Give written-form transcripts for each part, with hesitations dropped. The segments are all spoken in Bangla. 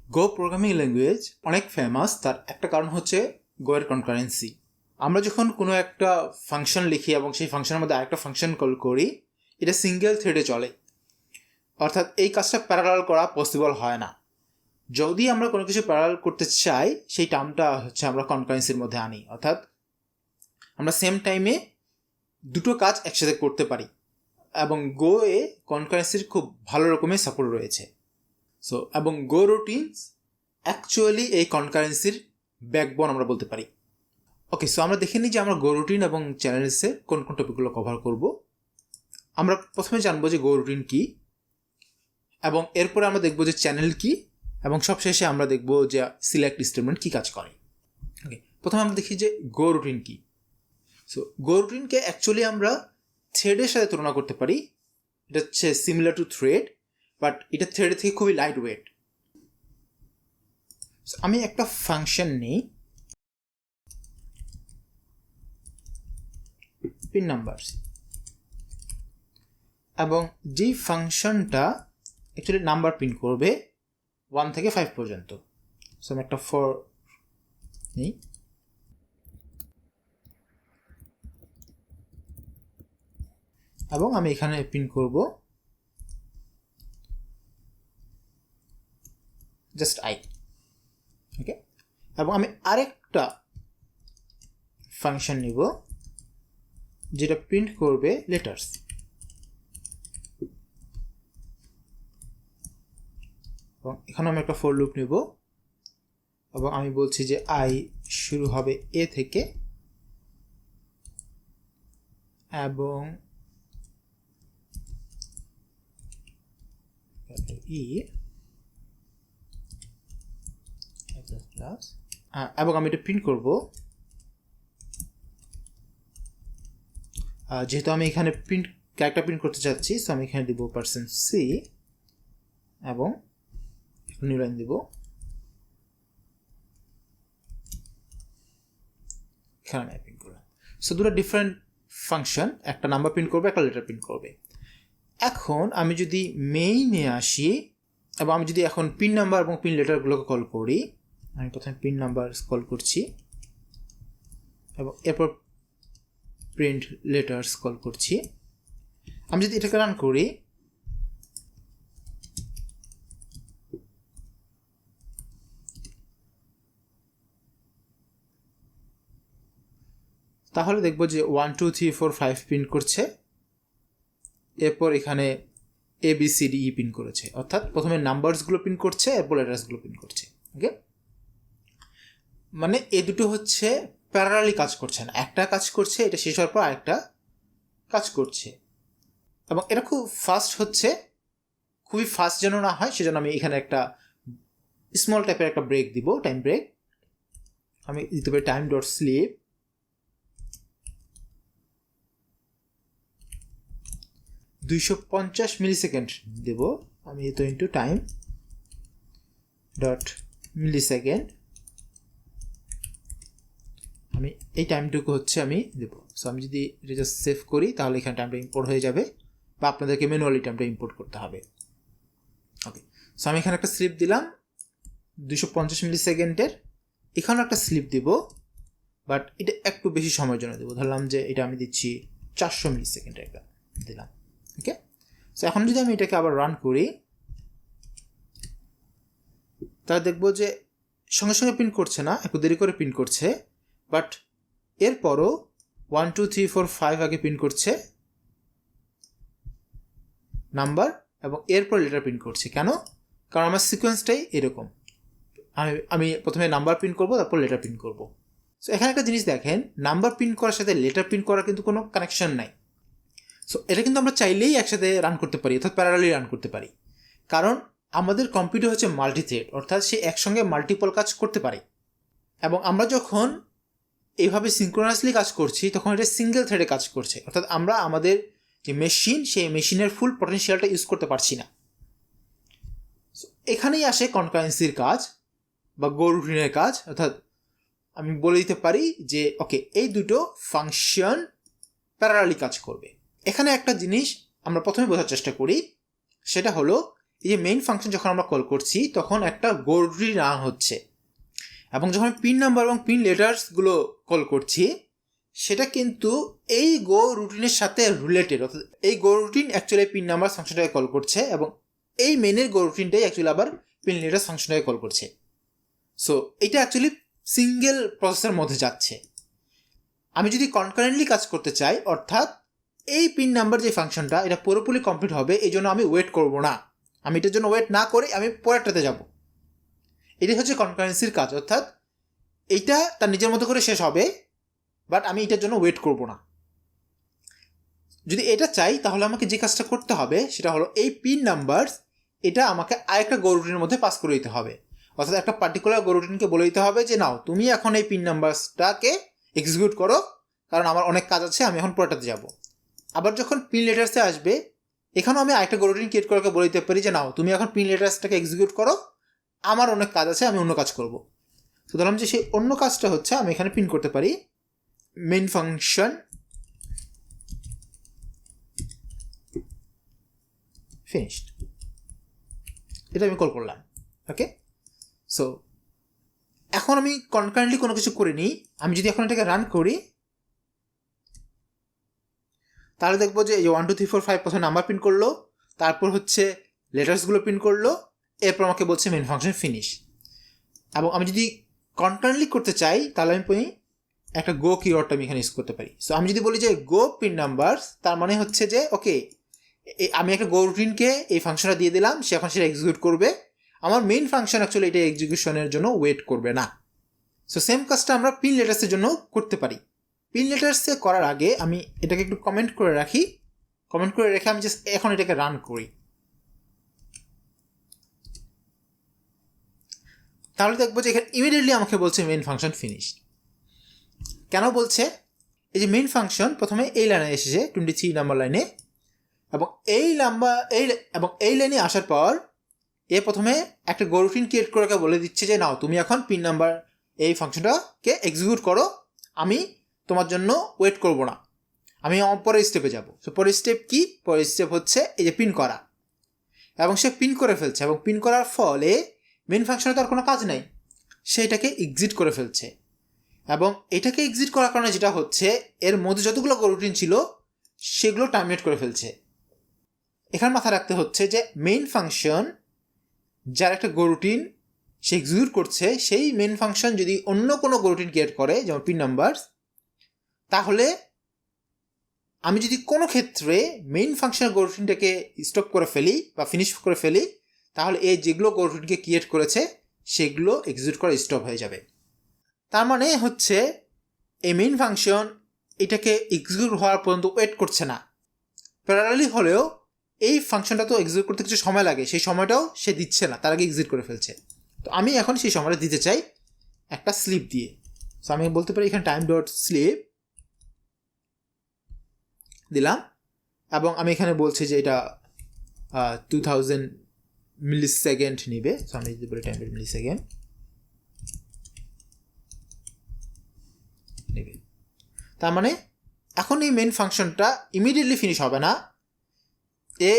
গো প্রোগ্রামিং ল্যাঙ্গুয়েজ অনেক ফেমাস, তার একটা কারণ হচ্ছে গো এর কনকারেন্সি। আমরা যখন কোনো একটা ফাংশন লিখি এবং সেই ফাংশনের মধ্যে আরেকটা ফাংশন কল করি, এটা সিঙ্গেল থ্রেডে চলে, অর্থাৎ এই কাজটা প্যারালাল করা পসিবল হয় না। যদি আমরা কোনো কিছু প্যারালাল করতে চাই, সেই টার্মটা হচ্ছে আমরা কনকারেন্সির মধ্যে আনি, অর্থাৎ আমরা সেম টাইমে দুটো কাজ একসাথে করতে পারি। এবং গো এ কনকারেন্সির খুব ভালো রকমের সাপোর্ট রয়েছে। সো এবং গো রুটিনস অ্যাকচুয়ালি এই কনকারেন্সির ব্যাকবোন আমরা বলতে পারি। ওকে, সো আমরা দেখে নিই যে আমরা গো রুটিন এবং চ্যানেলসে কোন কোন টপিকগুলো কভার করব। আমরা প্রথমে জানবো যে গো রুটিন কী, এবং এরপরে আমরা দেখবো যে চ্যানেল কী, এবং সবশেষে আমরা দেখবো যে সিলেক্ট স্টেটমেন্ট কী কাজ করে। ওকে, প্রথমে আমরা দেখি যে গো রুটিন কী। সো গো রুটিনকে অ্যাকচুয়ালি আমরা থ্রেডের সাথে তুলনা করতে পারি। এটা হচ্ছে সিমিলার টু থ্রেড, বাট এটা থ্রেডের থেকে খুবই লাইট ওয়েট। আমি একটা ফাংশন নিই, পিন নাম্বারস, এবং যেই ফাংশনটা অ্যাকচুয়ালি নাম্বার প্রিন্ট করবে 1 থেকে 5 পর্যন্ত। সো আমি একটা ফর নিই, এবং আমি এখানে প্রিন্ট করব জাস্ট আই। ওকে, এবং আমি আরেকটা ফাংশন নিব যেটা প্রিন্ট করবে লেটার্স। এবং এখানে আমি একটা ফর লুপ নেব, এবং আমি বলছি যে আই শুরু হবে এ থেকে, এবং এবং আমি এটা প্রিন্ট করব। যেহেতু আমি এখানে প্রিন্ট ক্যারেক্টার প্রিন্ট করতে চাচ্ছি, সো আমি এখানে দিব %c এবং নিউ লাইন দিব। এখানে আমি প্রিন্ট করলাম। সো দুটো ডিফারেন্ট ফাংশন, একটা নাম্বার প্রিন্ট করবে, একটা লেটার প্রিন্ট করবে। এখন আমি যদি মেইনে আসি, এবং আমি যদি এখন পিন নাম্বার এবং পিন লেটারগুলোকে কল করি, আমি প্রথমে পিন নাম্বার কল করছি এবং এরপর প্রিন্ট লেটার্স কল করছি। আমি যদি এটাকে রান করি, তাহলে দেখবো যে 1 2 3 4 5 প্রিন্ট করছে, এরপর এখানে ABCDE প্রিন্ট করেছে, অর্থাৎ প্রথমে নাম্বারসগুলো প্রিন্ট করছে, এরপর লেটার্সগুলো প্রিন্ট করছে। ওকে, মানে এই দুটো হচ্ছে প্যারালালি কাজ করছে না, একটা কাজ করছে, এটা শেষ হওয়ার পর আরেকটা কাজ করছে, এবং এটা খুব ফাস্ট হচ্ছে। খুবই ফাস্ট যেন না হয় সেজন্য আমি এখানে একটা স্মল টাইপের একটা ব্রেক দিব, টাইম ব্রেক। আমি দিতে পারি টাইম ডট স্লিপ, 250 মিলিসেকেন্ড দেব আমি, তো ইন্টু টাইম ডট মিলিসেকেন্ড, আমি এই টাইমটুকু হচ্ছে আমি দেবো। সো আমি যদি এটা জাস্ট সেভ করি, তাহলে এখানে টাইমটা ইম্পোর্ট হয়ে যাবে, বা আপনাদেরকে ম্যানুয়ালি টাইমটা ইম্পোর্ট করতে হবে। ওকে, সো আমি এখানে একটা স্লিপ দিলাম 250 মিলিসেকেন্ডের, এখানে একটা স্লিপ দিব, বাট এটা একটু বেশি সময়ের জন্য দেবো। ধরলাম যে এটা আমি দিচ্ছি 400 মিলিসেকেন্ডের একটা দিলাম। ওকে, সো এখন যদি আমি এটাকে আবার রান করি, তাহলে দেখবো যে সঙ্গে সঙ্গে প্রিন্ট করছে না, একটু দেরি করে প্রিন্ট করছে, বাট এরপরও 1 2 3 4 5 আগে প্রিন্ট করছে নাম্বার, এবং এরপর লেটার প্রিন্ট করছে। কেন? কারণ আমার সিকোয়েন্সটাই এরকম, আমি প্রথমে নাম্বার প্রিন্ট করব, তারপর লেটার প্রিন্ট করব। সো এখানে একটা জিনিস দেখেন, নাম্বার প্রিন্ট করার সাথে লেটার প্রিন্ট করার কিন্তু কোনো কানেকশন নাই। সো এটা কিন্তু আমরা চাইলেই একসাথে রান করতে পারি, অর্থাৎ প্যারালালি রান করতে পারি, কারণ আমাদের কম্পিউটার হচ্ছে মাল্টি থ্রেড, অর্থাৎ সে একসঙ্গে মাল্টিপল কাজ করতে পারে। এবং আমরা যখন এইভাবে সিনক্রোনাসলি কাজ করছি, তখন এটা সিঙ্গেল থ্রেডে কাজ করছে, অর্থাৎ আমরা আমাদের যে মেশিন, সেই মেশিনের ফুল পটেনশিয়ালটা ইউজ করতে পারছি না। এখানেই আসে কনকারেন্সির কাজ বা গো রুটিনের কাজ, অর্থাৎ আমি বলে দিতে পারি যে ওকে, এই দুটো ফাংশন প্যারালালি কাজ করবে। এখানে একটা জিনিস আমরা প্রথমে বোঝার চেষ্টা করি, সেটা হলো এই যে মেইন ফাংশন যখন আমরা কল করছি তখন একটা গো রুটিন রান হচ্ছে, এবং যখন পিন নাম্বার এবং পিন লেটার্সগুলো কল করছি সেটা কিন্তু এই গো রুটিনের সাথে রিলেটেড, অর্থাৎ এই go routine actually pin number ফাংশনটাকে কল করছে এবং এই মেনের গো রুটিনটাই অ্যাকচুয়ালি আবার পিন লেটার্স ফাংশনটাকে কল করছে। সো এটা অ্যাকচুয়ালি সিঙ্গেল প্রসেসের মধ্যে যাচ্ছে। আমি যদি কনকারেন্টলি কাজ করতে চাই, অর্থাৎ এই পিন নাম্বার যে ফাংশনটা এটা পুরোপুরি কমপ্লিট হবে, এই জন্য আমি ওয়েট করব না, আমি এটার জন্য ওয়েট না করে আমি পরেরটাতে যাব। এটাই হচ্ছে কনকারেন্সির কাজ, অর্থাৎ এইটা তার নিজের মতো করে শেষ হবে, বাট আমি এটার জন্য ওয়েট করব না। যদি এটা চাই তাহলে আমাকে যে কাজটা করতে হবে সেটা হলো এই পিন নাম্বার এটা আমাকে আরেকটা গো রুটিনের মধ্যে পাস করে দিতে হবে, অর্থাৎ একটা পার্টিকুলার গো রুটিনকে বলে দিতে হবে যে নাও তুমি এখন এই পিন নাম্বারটাকে এক্সিকিউট করো, কারণ আমার অনেক কাজ আছে, আমি এখন পরেরটাতে যাব। আবার যখন পিন লেটার্সে আসবে এখানেও আমি আরেকটা গো রুটিন ক্রিয়েট করে বলে দিতে পারি যে নাও তুমি এখন পিন লেটার্সটাকে এক্সিকিউট করো, আমার অনেক কাজ আছে, আমি অন্য কাজ করব। তো ধরলাম যে সেই অন্য কাজটা হচ্ছে আমি এখানে পিন করতে পারি মেইন ফাংশন ফিনিশড, এটা আমি কল করলাম। ওকে, সো এখন আমি কনকারেন্টলি কোনো কিছু করিনি, আমি যদি এখন এটাকে রান করি তাহলে দেখবো যে 1 2 3 4 5 প্রথমে নাম্বার প্রিন্ট করলো, তারপর হচ্ছে লেটার্সগুলো প্রিন্ট করলো, এরপর আমাকে বলছে মেইন ফাংশন ফিনিশ। এবং আমি যদি কনকারেন্টলি করতে চাই তাহলে আমি একটা গো কিওয়ার্ডটা আমি এখানে ইউজ করতে পারি। সো আমি যদি বলি যে গো প্রিন্ট নাম্বার, তার মানে হচ্ছে যে ওকে আমি একটা গো রুটিনকে এই ফাংশনটা দিয়ে দিলাম, সে এখন সেটা এক্সিকিউট করবে, আমার মেইন ফাংশন অ্যাকচুয়ালি এটা এক্সিকিউশনের জন্য ওয়েট করবে না। সো সেম কাজটা আমরা পিন লেটার্সের জন্য করতে পারি। পিন লেটার্সে করার আগে আমি এটাকে একটু কমেন্ট করে রাখি, কমেন্ট করে রেখে আমি জাস্ট এখন এটাকে রান করি, তাহলে দেখবো যে এখানে ইমিডিয়েটলি আমাকে বলছে মেইন ফাংশন ফিনিশ। কেন বলছে? এই যে মেইন ফাংশন প্রথমে এই লাইনে এসেছে 23 নাম্বার লাইনে, এবং এই লাইনে আসার পর এ প্রথমে একটা গো রুটিন ক্রিয়েট করে বলে দিচ্ছে যে নাও তুমি এখন পিন নাম্বার এই ফাংশনটাকে এক্সিকিউট করো, আমি তোমার জন্য ওয়েট করব না, আমি পরের স্টেপে যাব। সো পরের স্টেপ কি? পরের স্টেপ হচ্ছে এই যে পিন করা, এবং সে পিন করে ফেলছে, এবং পিন করার ফলে মেইন ফাংশনে তার কোনো কাজ নেই, সে এটাকে এক্সিট করে ফেলছে। এবং এটাকে এক্সিট করার কারণে যেটা হচ্ছে এর মধ্যে যতগুলো গো রুটিন ছিল সেগুলো টার্মিনেট করে ফেলছে। এখানে মাথায় রাখতে হচ্ছে যে মেইন ফাংশন যার একটা গো রুটিন সে এক্সিকিউট করছে, সেই মেইন ফাংশন যদি অন্য কোনো গো রুটিন ক্রিয়েট করে যেমন পিন নাম্বার, তাহলে আমি যদি কোনো ক্ষেত্রে মেইন ফাংশনের গো রুটিনটাকে স্টপ করে ফেলি বা ফিনিশ করে ফেলি, তাহলে এই যেগুলো গো রুটিনকে ক্রিয়েট করেছে সেগুলো এক্সিকিউট করা স্টপ হয়ে যাবে। তার মানে হচ্ছে এই মেইন ফাংশন এটাকে এক্সিকিউট হওয়ার পর্যন্ত ওয়েট করছে না, প্যারালালি হলেও এই ফাংশনটা তো এক্সিকিউট করতে কিছু সময় লাগে, সেই সময়টাও সে দিচ্ছে না, তার আগে এক্সিট করে ফেলছে। তো আমি এখন সেই সময়টা দিতে চাই একটা স্লিপ দিয়ে। সো আমি বলতে পারি এখানে টাইম ডট স্লিপ দিলাম, এবং আমি এখানে বলছি যে এটা 2000 মিলি সেকেন্ড নিবে। সো আমি যদি বলি টাইম ডট মিলি সেকেন্ড নেবে, তার মানে এখন এই মেইন ফাংশনটা ইমিডিয়েটলি ফিনিশ হবে না,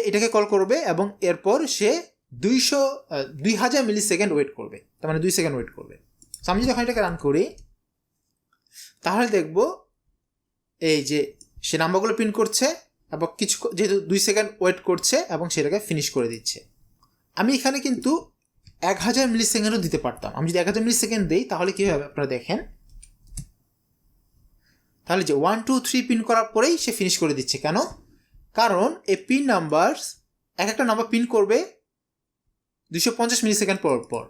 এটাকে কল করবে এবং এরপর সে 2000 মিলি সেকেন্ড ওয়েট করবে, তার মানে 2 সেকেন্ড ওয়েট করবে। আমি যদি এখন এটাকে রান করি তাহলে দেখব এই যে সে নাম্বারগুলো প্রিন্ট করছে এবং কিছু যেহেতু 2 সেকেন্ড ওয়েট করছে এবং সেটাকে ফিনিশ করে দিচ্ছে। আমি এখানে কিন্তু 1000 মিলি সেকেন্ডও দিতে পারতাম। আমি যদি 1000 মিলি সেকেন্ড দিই তাহলে কী হবে আপনারা দেখেন, তাহলে যে 1 2 3 পিন করার পরেই সে ফিনিশ করে দিচ্ছে। কেন? কারণ এই পিন নাম্বার একটা নাম্বার পিন করবে 250 মিলি সেকেন্ড পর পর,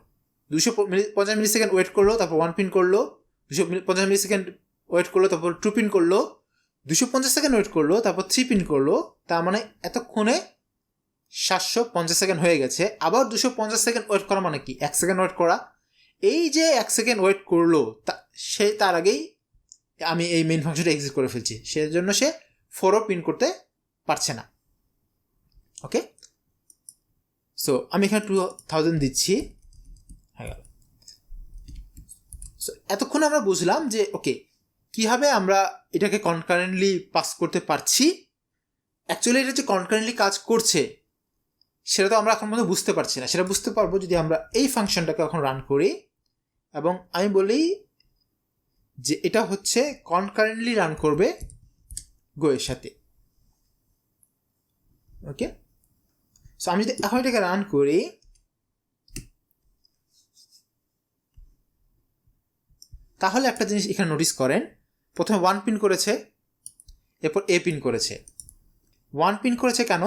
250 মিলি সেকেন্ড ওয়েট করলো, তারপর 1 পিন করলো, 250 মিলি সেকেন্ড ওয়েট করলো, তারপর 2 পিন করলো, 250 সেকেন্ড ওয়েট করলো, তারপর 3 পিন করলো, তার মানে এতক্ষণে 750 সেকেন্ড হয়ে গেছে। আবার 250 সেকেন্ড ওয়েট করা মানে কি? 1 সেকেন্ড ওয়েট করা। এই যে 1 সেকেন্ড ওয়েট করলো সে তার আগেই আমি এই মেইন ফাংশনটা এক্সিট করে ফেলছি, সেজন্য সে 4ও পিন করতে পারছে না। ওকে, সো আমি এখানে 2000 দিচ্ছি, হয়ে গেল। সো এতক্ষণ আমরা বুঝলাম যে ওকে কীভাবে আমরা এটাকে কনকারেন্টলি পাস করতে পারছি। অ্যাকচুয়ালি এটা যে কনকারেন্টলি কাজ করছে সেটা তো আমরা এখন মধ্যে বুঝতে পারছি না, সেটা বুঝতে পারবো যদি আমরা এই ফাংশনটাকে এখন রান করি এবং আমি বলি যে এটা হচ্ছে কনকারেন্টলি রান করবে গো এর সাথে। ওকে, সো আমি যদি এখন এটাকে রান করি, তাহলে একটা জিনিস এখানে নোটিস করেন, প্রথমে 1 পিন করেছে, এরপর এ পিন করেছে। 1 পিন করেছে কেন?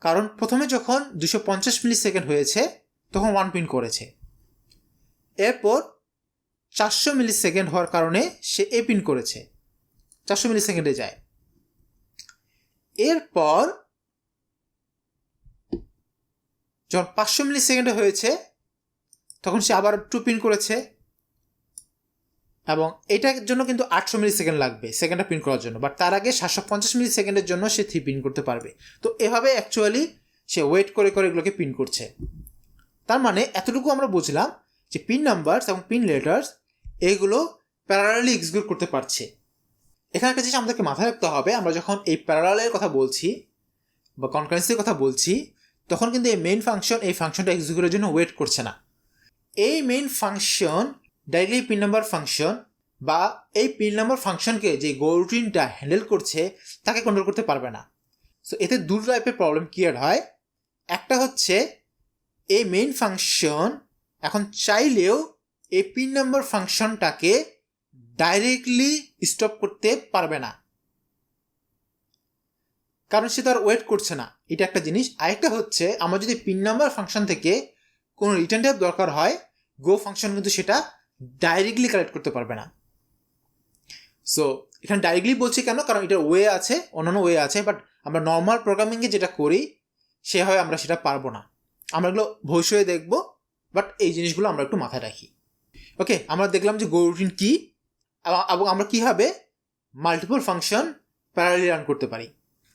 কারণ প্রথমে যখন 250 মিলি সেকেন্ড হয়েছে তখন 1 পিন করেছে, এরপর 400 মিলি সেকেন্ড হওয়ার কারণে সে এ পিন করেছে, 400 মিলি সেকেন্ডে যায়। এরপর যখন 500 মিলি সেকেন্ডে হয়েছে তখন সে আবার 2 পিন করেছে, এবং এটার জন্য কিন্তু 800 মিলি সেকেন্ড লাগবে সেকেন্ডটা প্রিন্ট করার জন্য, বাট তার আগে 750 মিলি সেকেন্ডের জন্য সে 3 প্রিন্ট করতে পারবে। তো এভাবে অ্যাকচুয়ালি সে ওয়েট করে করে এগুলোকে প্রিন্ট করছে। তার মানে এতটুকু আমরা বুঝলাম যে পিন নাম্বারস এবং পিন লেটার্স এগুলো প্যারালালি এক্সিকিউট করতে পারছে। এখানে একটা জিনিস আমাদেরকে মাথায় রাখতে হবে, আমরা যখন এই প্যারালালের কথা বলছি বা কনকারেন্সির কথা বলছি তখন কিন্তু এই মেইন ফাংশন এই ফাংশনটা এক্সিকিউটের জন্য ওয়েট করছে না। এই main function directly pin number function বা এই পিন নাম্বার ফাংশনকে যে গরুটিনটা হ্যান্ডেল করছে তাকে কন্ট্রোল করতে পারবে না। সো এতে দুটো টাইপের প্রবলেম ক্রিয়েট হয়। একটা হচ্ছে এই মেইন ফাংশন এখন চাইলেও এই পিন নাম্বার ফাংশনটাকে ডাইরেক্টলি স্টপ করতে পারবে না, কারণ সে তো আর ওয়েট করছে না, এটা একটা জিনিস। আরেকটা হচ্ছে আমরা যদি পিন নাম্বার ফাংশন থেকে কোনো রিটার্ন টাইপ দরকার হয়, গো ফাংশন কিন্তু সেটা ডাইরেক্টলি কালেক্ট করতে পারবে না। সো এখানে ডাইরেক্টলি বলছি কেন? কারণ এটার ওয়ে আছে, অন্যান্য ওয়ে আছে, বাট আমরা নর্মাল প্রোগ্রামিংয়ে যেটা করি সে হয় আমরা সেটা পারবো না। আমরা এগুলো ভবিষ্যতে দেখবো, বাট এই জিনিসগুলো আমরা একটু মাথায় রাখি। ওকে, আমরা দেখলাম যে গো রুটিন কী এবং আমরা কীভাবে মাল্টিপল ফাংশন প্যারালালি রান করতে পারি।